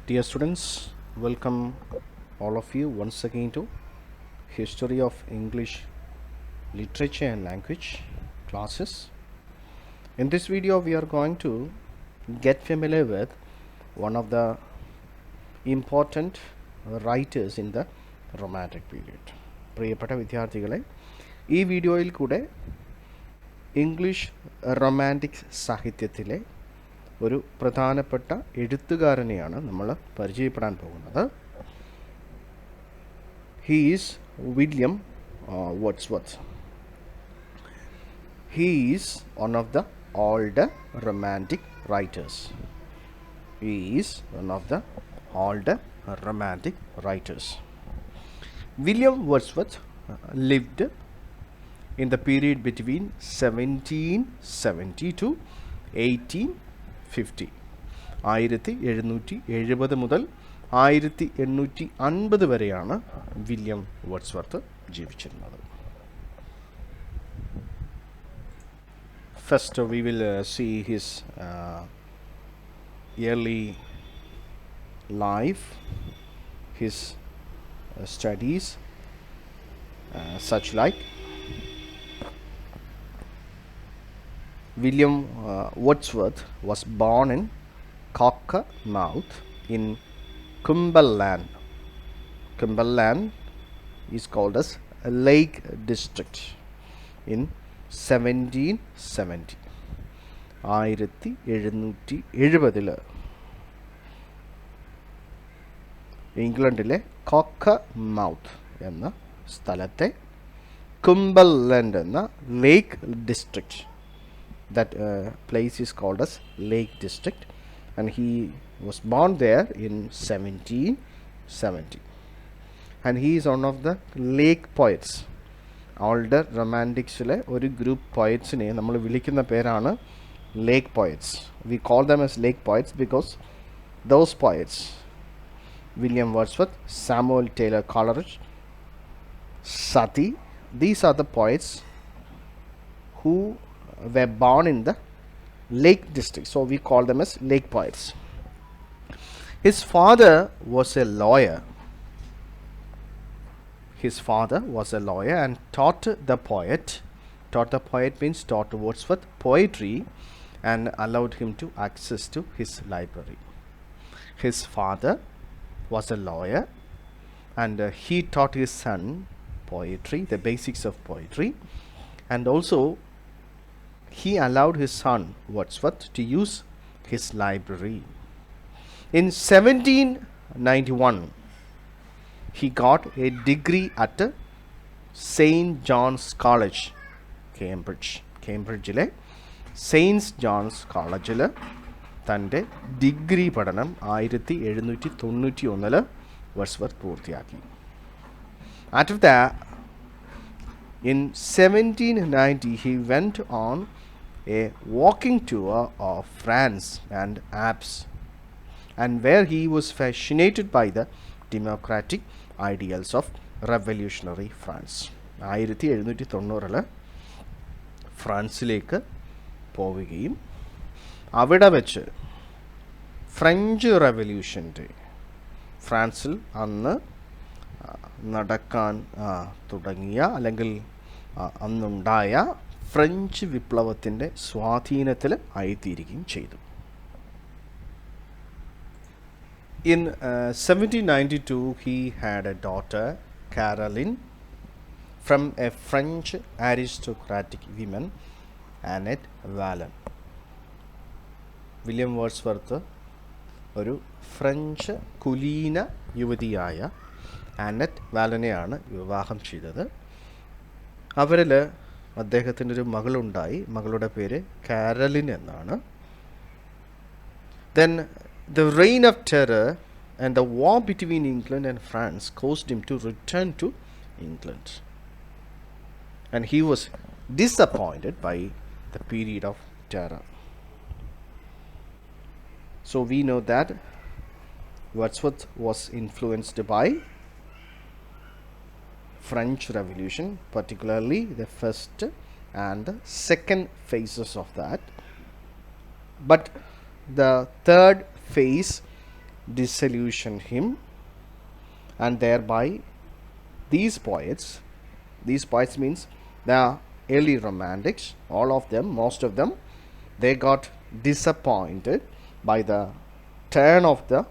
Dear students, welcome all of you once again to History of English Literature and Language classes. In this video, we are going to get familiar with one of the important writers in the Romantic period. പ്രിയപ്പെട്ട വിദ്യാർത്ഥികളെ, ഈ വീഡിയോയിൽ കൂടെ English romantic സാഹിത്യത്തിലെ ഒരു പ്രധാനപ്പെട്ട എഴുത്തുകാരനെയാണ് നമ്മൾ പരിചയപ്പെടാൻ പോകുന്നത്. He is William Wordsworth. He is one of the older romantic writers. He is one of the older romantic writers. William Wordsworth lived in the period between 1770 to 1850. 1770 മുതൽ 1850 വരെയാണ് വില്യം വേർഡ്സ്വർത്ത് ജീവിച്ചിരുന്നത്. First, we will see his early life, his studies, such like. William Wordsworth was born in Cockermouth in Cumberland. Cumberland is called as a Lake District in 1770. 1770 ഇംഗ്ലണ്ടിലെ കോക്കർമൗത്ത് എന്ന സ്ഥലത്തെ Cumberland എന്ന ലേക്ക് district, that place is called as Lake District, and he was born there in 1770, and he is one of the lake poets. Older romanticsile ഒരു group പോയറ്റ്സിനെ നമ്മൾ വിളിക്കുന്ന പേരാണ് lake poets. We call them as lake poets because those poets, William Wordsworth, Samuel Taylor Coleridge, Sati, these are the poets who were born in the Lake District, so we call them as lake poets. His father was a lawyer. His father was a lawyer and taught the poet means taught Wordsworth poetry and allowed him to access to his library. His father was a lawyer and he taught his son poetry, the basics of poetry, and also he allowed his son Wordsworth to use his library. In 1791, he got a degree at St. John's College, Cambridge. Cambridgeile St. John's Collegeil തൻ്റെ degree പഠനം 1791 Wordsworth പൂർത്തിയാക്കി. After that, in 1790, he went on a walking tour of France and Alps, and where he was fascinated by the democratic ideals of revolutionary France. 1790 ഫ്രാൻസിലേക്ക് പോവുകയും അവിടെ വെച്ച് French റവല്യൂഷൻ്റെ ഫ്രാൻസിൽ അന്ന് നടക്കാൻ തുടങ്ങിയ അല്ലെങ്കിൽ അന്നുണ്ടായ ഫ്രഞ്ച് വിപ്ലവത്തിൻ്റെ സ്വാധീനത്തിൽ ആയിത്തീരുകയും ചെയ്തു. In 1792, he had a daughter, Caroline, from a French aristocratic woman, Annette Vallon. William Wordsworth ഒരു ഫ്രഞ്ച് കുലീന യുവതിയായ ആനറ്റ് വാലനെയാണ് വിവാഹം ചെയ്തത്. അവരിൽ അദ്ദേഹത്തിൻ്റെ ഒരു മകളുണ്ടായി. മകളുടെ പേര് കാരലിൻ എന്നാണ്. Then the reign of terror and the war between England and France caused him to return to England, and he was disappointed by the period of terror. So we know that Wordsworth was influenced by French Revolution, particularly the first and the second phases of that. But the third phase disillusion him, and thereby these poets means the early romantics, all of them, most of them, they got disappointed by the turn of the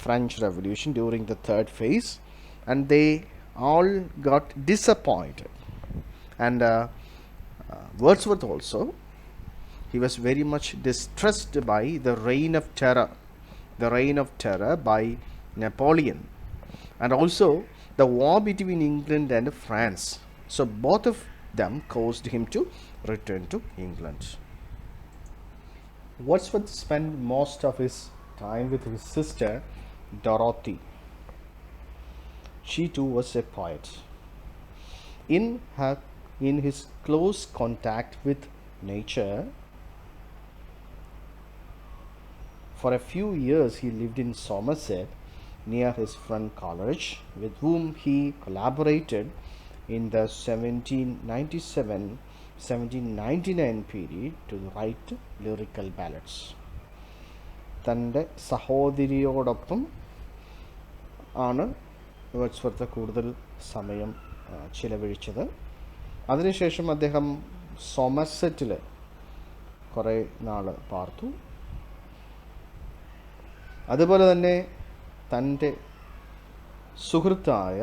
French Revolution during the third phase, and they all got disappointed. And Wordsworth also, he was very much distressed by the reign of terror by Napoleon, and also the war between England and France. So both of them caused him to return to England. Wordsworth spent most of his time with his sister Dorothy. She too was a poet. In his close contact with nature, for a few years he lived in Somerset near his friend Coleridge, with whom he collaborated in the 1797-1799 period to write lyrical ballads. തൻ്റെ സഹോദരിയോടൊപ്പം ആണ് Wordsworth കൂടുതൽ സമയം ചിലവഴിച്ചത്. അതിനുശേഷം അദ്ദേഹം സോമർസെറ്റിൽ കുറേ നാൾ പാർത്തു. അതുപോലെ തന്നെ തൻ്റെ സുഹൃത്തായ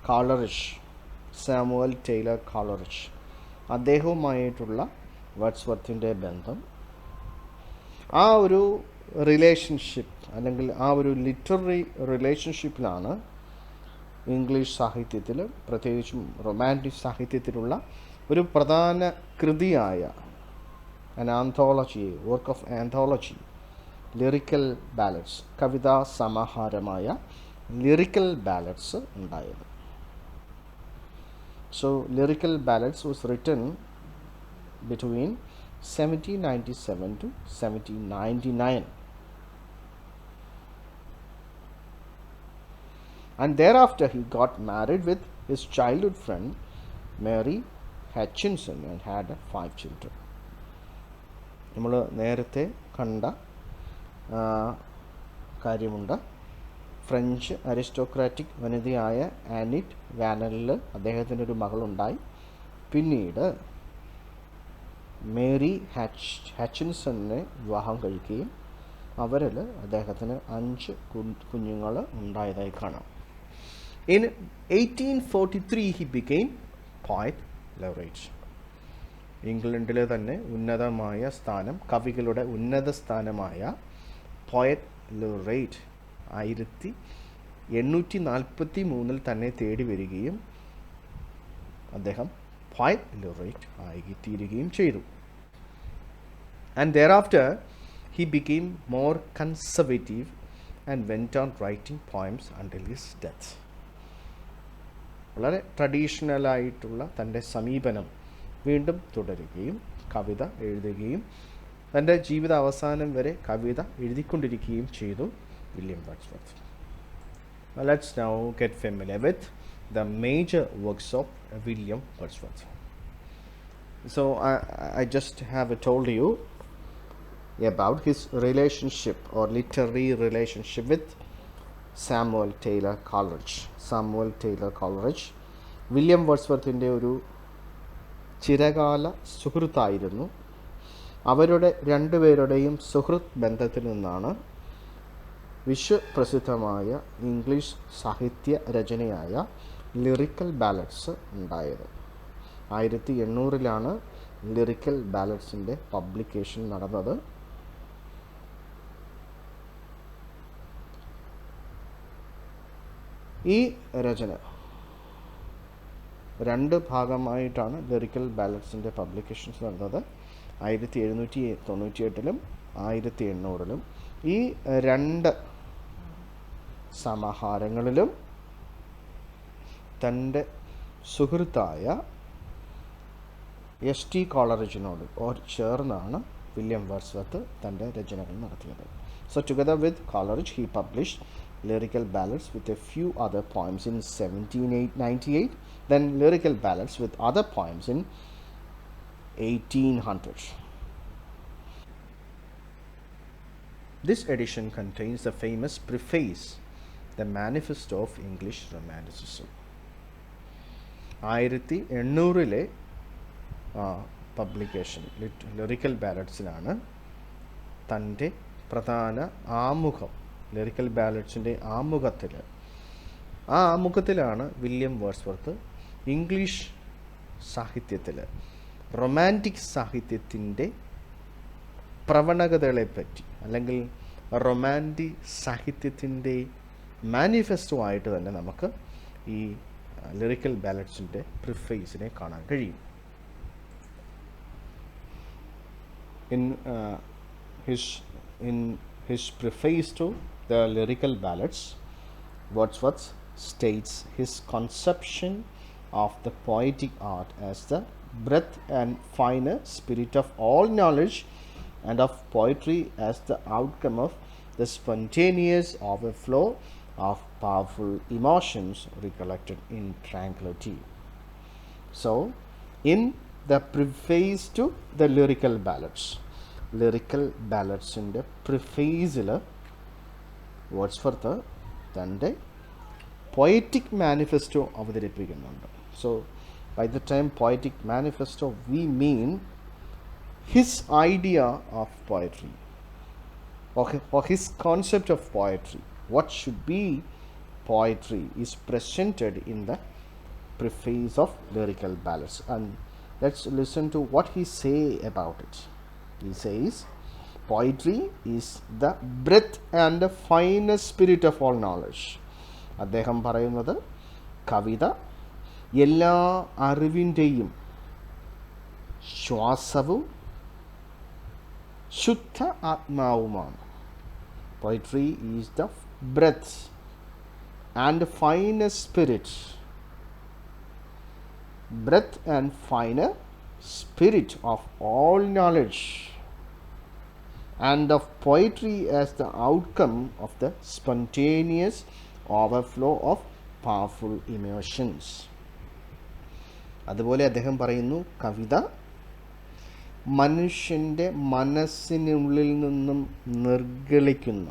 കോളറിഡ്ജ്, സാമുവൽ ടൈലർ കോളറിഡ്ജ്, അദ്ദേഹവുമായിട്ടുള്ള വേർഡ്സ്വർത്തിൻ്റെ ബന്ധം, ആ ഒരു റിലേഷൻഷിപ്പ് അല്ലെങ്കിൽ ആ ഒരു ലിറ്റററി റിലേഷൻഷിപ്പിലാണ് ഇംഗ്ലീഷ് സാഹിത്യത്തിൽ, പ്രത്യേകിച്ചും റൊമാൻറ്റിക് സാഹിത്യത്തിലുള്ള ഒരു പ്രധാന കൃതിയായ an anthology, work of anthology, lyrical ballads, കവിതാ സമാഹാരമായ lyrical ballads ഉണ്ടായത്. So lyrical ballads was written between 1797 to 1799, and thereafter he got married with his childhood friend Mary Hutchinson and had 5 children. നമ്മൾ നേരത്തെ കണ്ട കാര്യമുണ്ട്. French aristocratic വനിതയായ Annette വാനലിൽ അദ്ദേഹത്തിനൊരു മകളുണ്ടായി. പിന്നീട് മേരി ഹാച്ചിൻസണിനെ വിവാഹം കഴിക്കുകയും അവരിൽ അദ്ദേഹത്തിന് 5 കുഞ്ഞുങ്ങൾ ഉണ്ടായതായി കാണാം. In 1843 he became poet laureate. ഇംഗ്ലണ്ടിലെ തന്നെ ഉന്നതമായ സ്ഥാനം, കവികളുടെ ഉന്നത സ്ഥാനമായ പോയറ്റ് ലോറേറ്റ് 1843 തന്നെ തേടി വരികയും അദ്ദേഹം പോയറ്റ് ലോറേറ്റ് ആയിത്തീരുകയും ചെയ്തു. And thereafter he became more conservative and went on writing poems until his death. വളരെ ട്രഡീഷണലായിട്ടുള്ള തൻ്റെ സമീപനം വീണ്ടും തുടരുകയും കവിത എഴുതുകയും തൻ്റെ ജീവിത അവസാനം വരെ കവിത എഴുതിക്കൊണ്ടിരിക്കുകയും ചെയ്തു William Wordsworth. Let's now get familiar with the major works of William Wordsworth. So I just have told you about his relationship or literary relationship with Samuel Taylor Coleridge. William വേർഡ്സ്വർത്തിൻ്റെ ഒരു ചിരകാല സുഹൃത്തായിരുന്നു. അവരുടെ രണ്ടുപേരുടെയും സുഹൃത്ത് ബന്ധത്തിൽ നിന്നാണ് വിശ്വപ്രസിദ്ധമായ ഇംഗ്ലീഷ് സാഹിത്യ രചനയായ lyrical ballads ഉണ്ടായത്. 1800 ലിറിക്കൽ ബാലഡ്സിൻ്റെ പബ്ലിക്കേഷൻ നടന്നത്. ഈ രചന 2 ഭാഗമായിട്ടാണ് ലിറിക്കൽ ബാലഡ്സിൻ്റെ പബ്ലിക്കേഷൻസ് നടന്നത്. 1798 1800 ഈ 2 സമാഹാരങ്ങളിലും തൻ്റെ സുഹൃത്തായ എസ് ടി കോളറിജിനോട് ചേർന്നാണ് വില്യം വേർഡ്സ്വർത്ത് തൻ്റെ രചനകൾ നടത്തിയത്. So together with Coleridge he published lyrical ballads with a few other poems in 1798, then lyrical ballads with other poems in 1800. This edition contains the famous preface, the manifesto of English Romanticism. 1800 publication lyrical ബാലഡ്സിലാണ് തൻ്റെ പ്രധാന ആമുഖം, lyrical ബാലഡ്സിൻ്റെ ആമുഖത്തിലാണ് William Wordsworth English സാഹിത്യത്തിൽ romantic സാഹിത്യത്തിൻ്റെ പ്രവണതകളെപ്പറ്റി അല്ലെങ്കിൽ റൊമാൻറ്റിക് സാഹിത്യത്തിൻ്റെ മാനിഫെസ്റ്റോ ആയിട്ട് തന്നെ നമുക്ക് ഈ ലിറിക്കൽ ബാലഡ്സിൻ്റെ പ്രിഫേസിനെ കാണാൻ കഴിയും. In his preface to the lyrical ballads, Wordsworth states his conception of the poetic art as the breadth and finer spirit of all knowledge, and of poetry as the outcome of the spontaneous overflow of powerful emotions recollected in tranquility. So, in the preface to the lyrical balladsൻ്റെ പ്രിഫേസിൽ Wordsworth തൻ്റെ poetic manifesto അവതരിപ്പിക്കുന്നുണ്ട്. So by the time poetic manifesto we mean his idea of poetry or his concept of poetry. What should be poetry is presented in the preface of lyrical ballads, and let's listen to what he say about it. He says, poetry is the breadth and the finest spirit of all knowledge. അദ്ദേഹം പറയുന്നത് കവിത എല്ലാ അറിവിൻ്റെയും ശ്വാസവും ശുദ്ധ ആത്മാവുമാണ്. Poetry is the breadth and the finest spirit, breadth and finer spirit of all knowledge, and of poetry as the outcome of the spontaneous overflow of powerful emotions. അതുപോലെ അദ്ദേഹം പറയുന്നു, കവിത മനുഷ്യൻ്റെ മനസ്സിനുള്ളിൽ നിന്നും നിർഗളിക്കുന്ന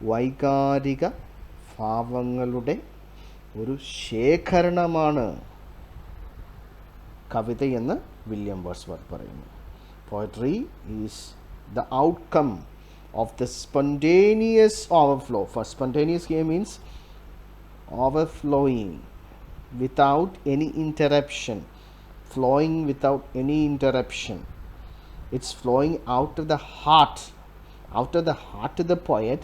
വൈകാരിക ഭാവങ്ങളുടെ ഒരു ശേഖരണമാണ് കവിതയെന്ന് വില്യം വേർഡ്സ്വർത്ത് പറയുന്നു. Poetry is the outcome of the spontaneous overflow. For spontaneous here means overflowing without any interruption, flowing without any interruption. It's flowing out of the heart of the poet.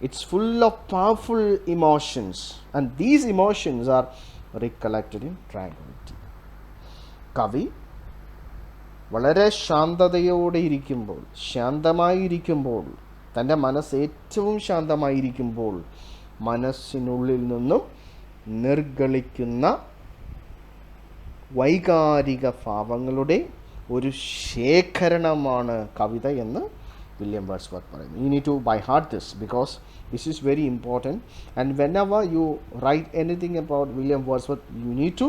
It's full of powerful emotions, and these emotions are recollected in tranquility. കവി വളരെ ശാന്തമായിരിക്കുമ്പോൾ തൻ്റെ മനസ്സ് ഏറ്റവും ശാന്തമായിരിക്കുമ്പോൾ മനസ്സിനുള്ളിൽ നിന്നും നിർഗളിക്കുന്ന വൈകാരിക ഭാവങ്ങളുടെ ഒരു ശേഖരണമാണ് കവിത എന്ന് വില്യം വേർഡ്സ്വർത്ത് പറയുന്നു. You need to by heart this, because this is very important, and whenever you write anything about William Wordsworth, you need to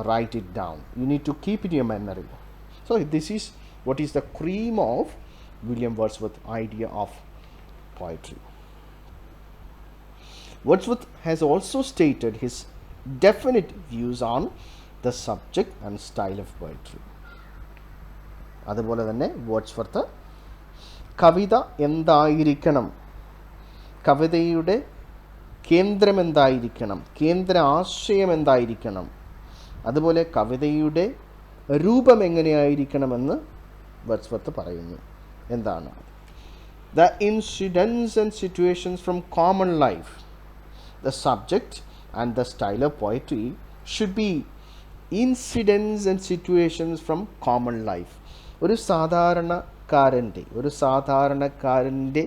write it down. You need to keep it in your memory. So this is what is the cream of William Wordsworth's idea of poetry. Wordsworth has also stated his definite views on the subject and style of poetry. അതുപോലെ തന്നെ Wordsworth കവിത എന്തായിരിക്കണം, കവിതയുടെ കേന്ദ്രം എന്തായിരിക്കണം, കേന്ദ്ര ആശയം എന്തായിരിക്കണം, അതുപോലെ കവിതയുടെ രൂപം എങ്ങനെയായിരിക്കണമെന്ന് വേർഡ്സ്വർത്ത് പറയുന്നു. എന്താണ്? The incidents and situations from common life. The subject and the style of poetry should be incidents and situations from common life. ഒരു സാധാരണക്കാരൻ്റെ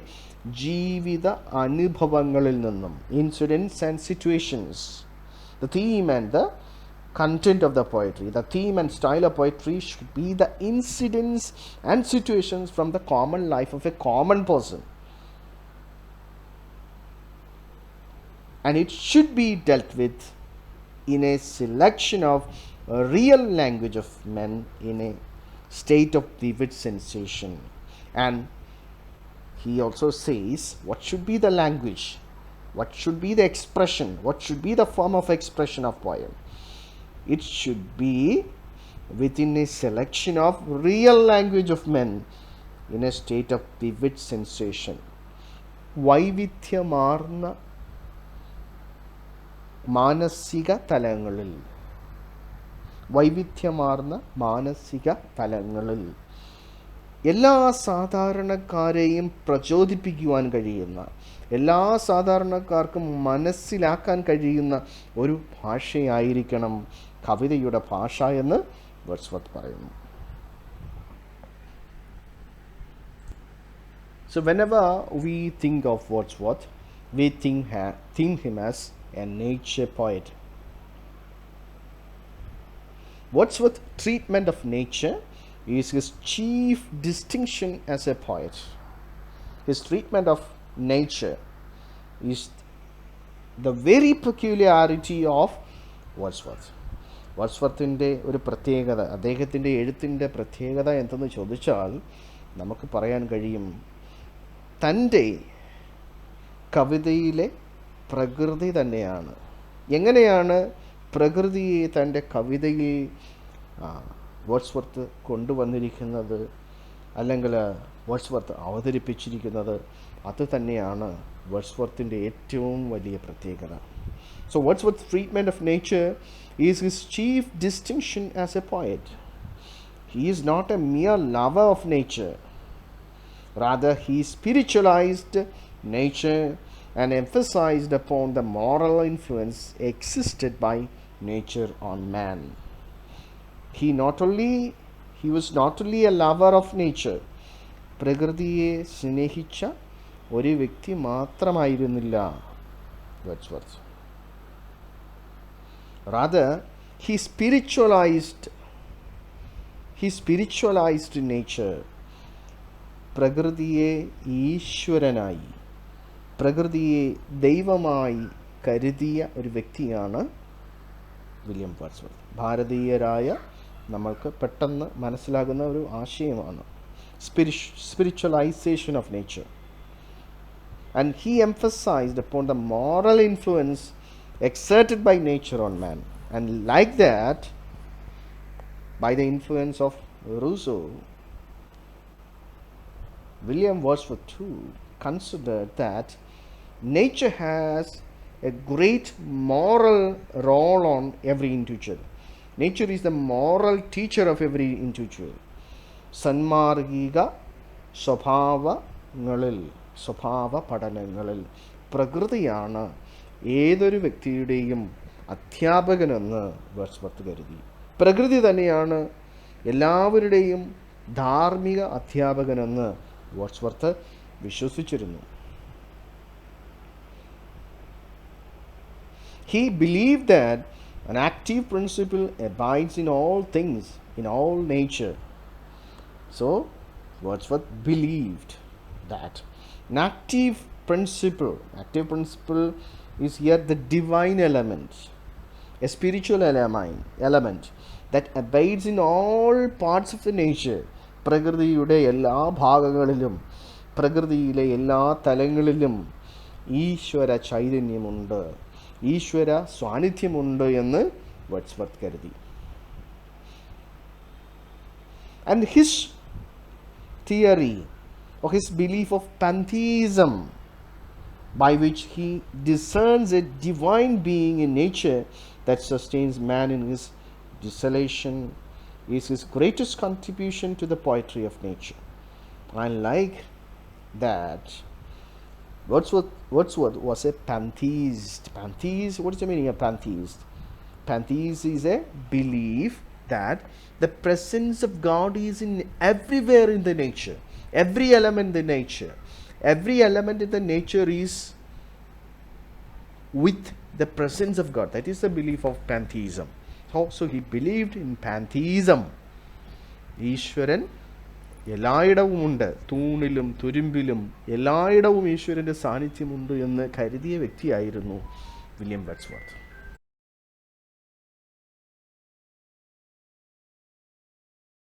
ജീവിത അനുഭവങ്ങളിൽ നിന്നും, incidents and situations. The theme and the content of the poetry, the theme and style of poetry should be the incidents and situations from the common life of a common person, and it should be dealt with in a selection of a real language of men in a state of vivid sensation, and he also says what should be the language, what should be the expression, what should be the form of expression of poem. It should be within a selection of real language of men in a state of vivid sensation. വൈവിധ്യമാർന്ന മാനസിക തലങ്ങളിൽ, വൈവിധ്യമാർന്ന മാനസിക തലങ്ങളിൽ എല്ലാ സാധാരണക്കാരെയും പ്രചോദിപ്പിക്കുവാൻ കഴിയുന്ന, എല്ലാ സാധാരണക്കാർക്കും മനസ്സിലാക്കാൻ കഴിയുന്ന ഒരു ഭാഷയായിരിക്കണം കവിതയുടെ ഭാഷ എന്ന് വേർഡ്സ്വർത്ത് പറയുന്നു. So whenever we think of Wordsworth, we think him as a nature poet. Wordsworth's treatment of nature is his chief distinction as a poet. His treatment of nature is the very peculiarity of Wordsworth. വർഡ്സ്വർത്തിൻ്റെ ഒരു പ്രത്യേകത, അദ്ദേഹത്തിൻ്റെ എഴുത്തിൻ്റെ പ്രത്യേകത എന്തെന്ന് ചോദിച്ചാൽ നമുക്ക് പറയാൻ കഴിയും, തൻ്റെ കവിതയിലെ പ്രകൃതി തന്നെയാണ്. എങ്ങനെയാണ് പ്രകൃതിയെ തൻ്റെ കവിതയിൽ വേർഡ്സ്വർത്ത് കൊണ്ടുവന്നിരിക്കുന്നത്, അല്ലെങ്കിൽ വേർഡ്സ്വർത്ത് അവതരിപ്പിച്ചിരിക്കുന്നത്, അത് തന്നെയാണ് വേർഡ്സ്വർത്തിൻ്റെ ഏറ്റവും വലിയ പ്രത്യേകത. So Wordsworth's treatment of nature is his chief distinction as a poet. He is not a mere lover of nature. Rather, he spiritualized nature and emphasized upon the moral influence existed by nature on man. He was not only a lover of nature. പ്രകൃതിയെ സ്നേഹിച്ച ഒരു വ്യക്തി മാത്രമായിരുന്നില്ല Wordsworth. Rather, he spiritualized nature. പ്രകൃതിയെ ഈശ്വരനായി, പ്രകൃതിയെ ദൈവമായി കരുതിയ ഒരു വ്യക്തിയാണ് വില്യം വേർഡ്സ്വർത്ത്. ഭാരതീയരായ നമ്മൾക്ക് പെട്ടെന്ന് മനസ്സിലാകുന്ന ഒരു ആശയമാണ് spiritualization of nature. And he emphasized upon the moral influence exerted by nature on man. And like that, by the influence of Rousseau, William Wordsworth too considered that nature has a great moral role on every individual. Nature is the moral teacher of every individual. സന്മാർഗിക സ്വഭാവ പഠനങ്ങളിൽ പ്രകൃതിയാണ് ഏതൊരു വ്യക്തിയുടെയും അധ്യാപകനെന്ന് Wordsworth കരുതി. പ്രകൃതി തന്നെയാണ് എല്ലാവരുടെയും ധാർമ്മിക അധ്യാപകനെന്ന് Wordsworth വിശ്വസിച്ചിരുന്നു. He believed that an active principle abides in all things, in all nature. So, Wordsworth believed that an active principle is here the divine element, a spiritual element that abides in all parts of the nature. പ്രകൃതിയുടെ എല്ലാ ഭാഗങ്ങളിലും, പ്രകൃതിയിലെ എല്ലാ തലങ്ങളിലും ഈശ്വര ചൈതന്യമുണ്ട്, ഈശ്വര സാന്നിധ്യമുണ്ട് എന്ന് വേർഡ്സ്വർത്ത് കരുതി. And his theory or his belief of pantheism, by which he discerns a divine being in nature that sustains man in his desolation, is his greatest contribution to the poetry of nature. And like that, Wordsworth was a pantheist. Pantheist, what is the meaning of pantheist? Pantheist is a belief that the presence of God is in everywhere in the nature, every element in the nature. Every element in the nature is with the presence of God. That is the belief of pantheism. So he believed in pantheism. ഈശ്വരൻ എല്ലായിടവുമുണ്ട്, തൂണിലും തുരുമ്പിലും എല്ലായിടവും ഈശ്വരൻ്റെ സാന്നിധ്യമുണ്ട് എന്ന് കരുതിയ വ്യക്തിയായിരുന്നു William Wordsworth.